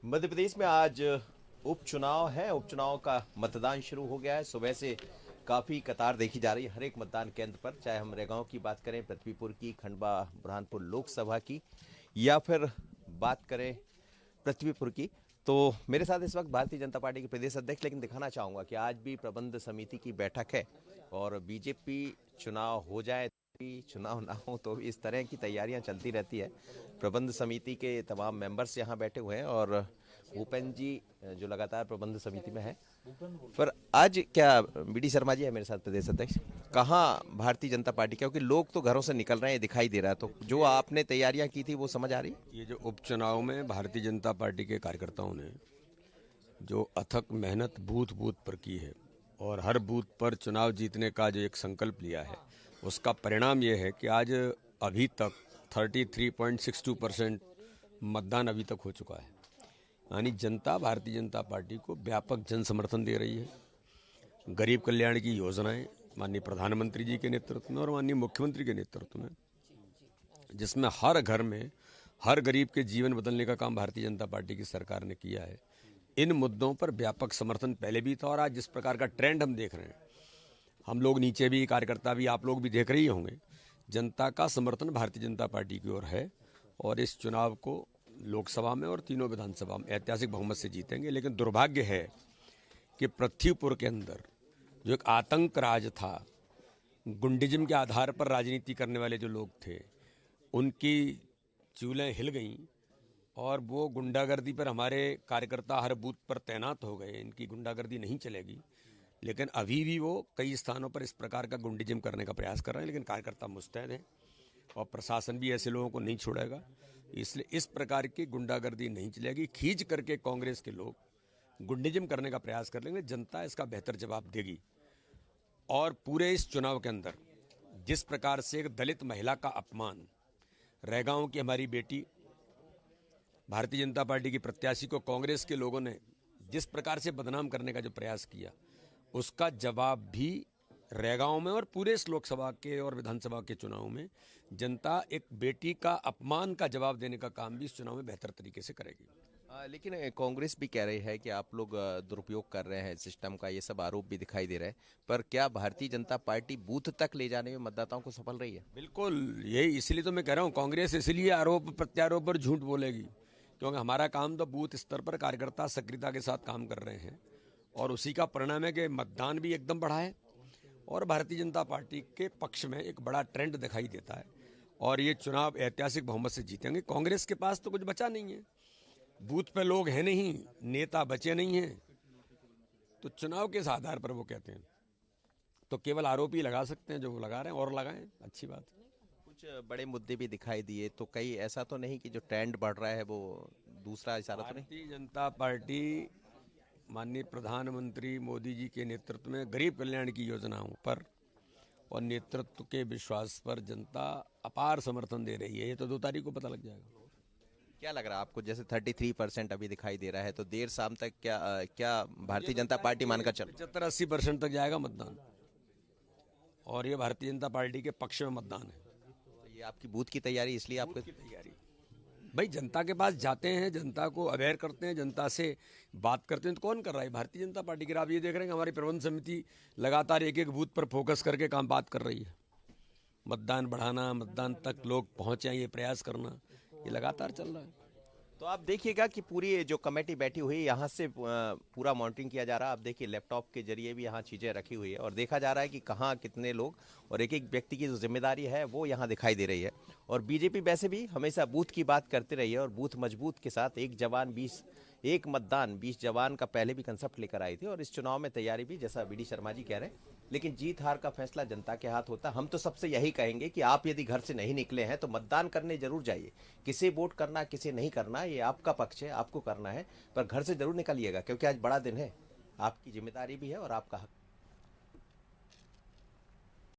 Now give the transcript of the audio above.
मध्य प्रदेश में आज उपचुनाव है। उपचुनाव का मतदान शुरू हो गया है। सुबह से काफी कतार देखी जा रही है हर एक मतदान केंद्र पर, चाहे हम रेगांव की बात करें, पृथ्वीपुर की, खंडवा बुरहानपुर लोकसभा की, या फिर बात करें पृथ्वीपुर की। तो मेरे साथ इस वक्त भारतीय जनता पार्टी के प्रदेश अध्यक्ष, लेकिन दिखाना चाहूंगा कि आज भी प्रबंध समिति की बैठक है और बीजेपी चुनाव हो जाए भी, चुनाव ना हो तो भी, इस तरह की तैयारियां चलती रहती है। प्रबंध समिति के तमाम मेंबर्स यहाँ बैठे हुए हैं और भूपेंद्र जी जो लगातार प्रबंध समिति में है। पर आज क्या बीडी शर्मा जी है मेरे साथ, प्रदेश अध्यक्ष, कहाँ भारतीय जनता पार्टी, क्योंकि लोग तो घरों से निकल रहे हैं, दिखाई दे रहा है, तो जो आपने तैयारियां की थी वो समझ आ रही है? ये जो उपचुनाव में भारतीय जनता पार्टी के कार्यकर्ताओं ने जो अथक मेहनत बूथ बूथ पर की है और हर बूथ पर चुनाव जीतने का जो एक संकल्प लिया है, उसका परिणाम ये है कि आज अभी तक 33.62% मतदान अभी तक हो चुका है। यानी जनता भारतीय जनता पार्टी को व्यापक जन समर्थन दे रही है। गरीब कल्याण की योजनाएं माननीय प्रधानमंत्री जी के नेतृत्व में और माननीय मुख्यमंत्री के नेतृत्व में, जिसमें हर घर में हर गरीब के जीवन बदलने का काम भारतीय जनता पार्टी की सरकार ने किया है। इन मुद्दों पर व्यापक समर्थन पहले भी था और आज जिस प्रकार का ट्रेंड हम देख रहे हैं, हम लोग नीचे भी, कार्यकर्ता भी, आप लोग भी देख रही होंगे, जनता का समर्थन भारतीय जनता पार्टी की ओर है और इस चुनाव को लोकसभा में और तीनों विधानसभा में ऐतिहासिक बहुमत से जीतेंगे। लेकिन दुर्भाग्य है कि पृथ्वीपुर के अंदर जो एक आतंक राज था, गुंडिज्म के आधार पर राजनीति करने वाले जो लोग थे, उनकी चूलें हिल गईं और वो गुंडागर्दी पर हमारे कार्यकर्ता हर बूथ पर तैनात हो गए। इनकी गुंडागर्दी नहीं चलेगी, लेकिन अभी भी वो कई स्थानों पर इस प्रकार का गुंडिज्म करने का प्रयास कर रहे हैं। लेकिन कार्यकर्ता मुस्तैद हैं और प्रशासन भी ऐसे लोगों को नहीं छोड़ेगा, इसलिए इस प्रकार की गुंडागर्दी नहीं चलेगी। खींच करके कांग्रेस के लोग गुंडिज्म करने का प्रयास कर लेंगे, जनता इसका बेहतर जवाब देगी। और पूरे इस चुनाव के अंदर जिस प्रकार से एक दलित महिला का अपमान, रेगांव की हमारी बेटी भारतीय जनता पार्टी की प्रत्याशी को कांग्रेस के लोगों ने जिस प्रकार से बदनाम करने का जो प्रयास किया, उसका जवाब भी रेगांव में और पूरे इस लोकसभा के और विधानसभा के चुनाव में जनता एक बेटी का अपमान का जवाब देने का काम भी इस चुनाव में बेहतर तरीके से करेगी। लेकिन कांग्रेस भी कह रही है कि आप लोग दुरुपयोग कर रहे हैं सिस्टम का, ये सब आरोप भी दिखाई दे रहे हैं। पर क्या भारतीय जनता पार्टी बूथ तक ले जाने में मतदाताओं को सफल रही है? बिल्कुल, यही इसलिए तो मैं कह रहा हूँ, कांग्रेस इसलिए आरोप प्रत्यारोप पर झूठ बोलेगी, क्योंकि हमारा काम तो बूथ स्तर पर कार्यकर्ता सक्रियता के साथ काम कर रहे हैं और उसी का परिणाम है कि मतदान भी एकदम बढ़ा है और भारतीय जनता पार्टी के पक्ष में एक बड़ा ट्रेंड दिखाई देता है और ये चुनाव ऐतिहासिक बहुमत से जीतेंगे। कांग्रेस के पास तो कुछ बचा नहीं है, बूथ पे लोग हैं नहीं, नेता बचे नहीं हैं, तो चुनाव के आधार पर वो कहते हैं, तो केवल आरोप ही लगा सकते हैं जो वो लगा रहे हैं, और लगाएं, अच्छी बात है। कुछ बड़े मुद्दे भी दिखाई दिए, तो कई ऐसा तो नहीं कि जो ट्रेंड बढ़ रहा है वो दूसरा इशारा तो नहीं? भारतीय जनता पार्टी माननीय प्रधानमंत्री मोदी जी के नेतृत्व में गरीब कल्याण की योजनाओं पर और नेतृत्व के विश्वास पर जनता अपार समर्थन दे रही है। ये तो 2 तारीख को पता लग जाएगा। क्या लग रहा है आपको, जैसे 33% अभी दिखाई दे रहा है, तो देर शाम तक क्या भारतीय जनता पार्टी मानकर चल? 75-80% तक जाएगा मतदान और ये भारतीय जनता पार्टी के पक्ष में मतदान है। तो ये आपकी बूथ की तैयारी, इसलिए आपको की तैयारी, भाई जनता के पास जाते हैं, जनता को अवेयर करते हैं, जनता से बात करते हैं, तो कौन कर रहा है? भारतीय जनता पार्टी की। आप ये देख रहे हैं कि हमारी प्रबंध समिति लगातार एक एक बूथ पर फोकस करके काम बात कर रही है। मतदान बढ़ाना, मतदान तक लोग पहुंचे, ये प्रयास करना, ये लगातार चल रहा है। तो आप देखिएगा कि पूरी जो कमेटी बैठी हुई है, यहाँ से पूरा मॉनिटरिंग किया जा रहा है। आप देखिए लैपटॉप के जरिए भी यहाँ चीज़ें रखी हुई है और देखा जा रहा है कि कहाँ कितने लोग, और एक एक व्यक्ति की जो जिम्मेदारी है वो यहाँ दिखाई दे रही है। और बीजेपी वैसे भी हमेशा बूथ की बात करते रही है और बूथ मजबूत के साथ एक जवान 20, एक मतदान 20 जवान का पहले भी कंसेप्ट लेकर आई थी। और इस चुनाव में तैयारी भी, जैसा बीडी शर्मा जी कह रहे हैं, लेकिन जीत हार का फैसला जनता के हाथ होता है। हम तो सबसे यही कहेंगे कि आप यदि घर से नहीं निकले हैं तो मतदान करने जरूर जाइए। किसे वोट करना, किसे नहीं करना, ये आपका पक्ष है, आपको करना है, पर घर से जरूर निकलिएगा, क्योंकि आज बड़ा दिन है, आपकी जिम्मेदारी भी है और आपका हक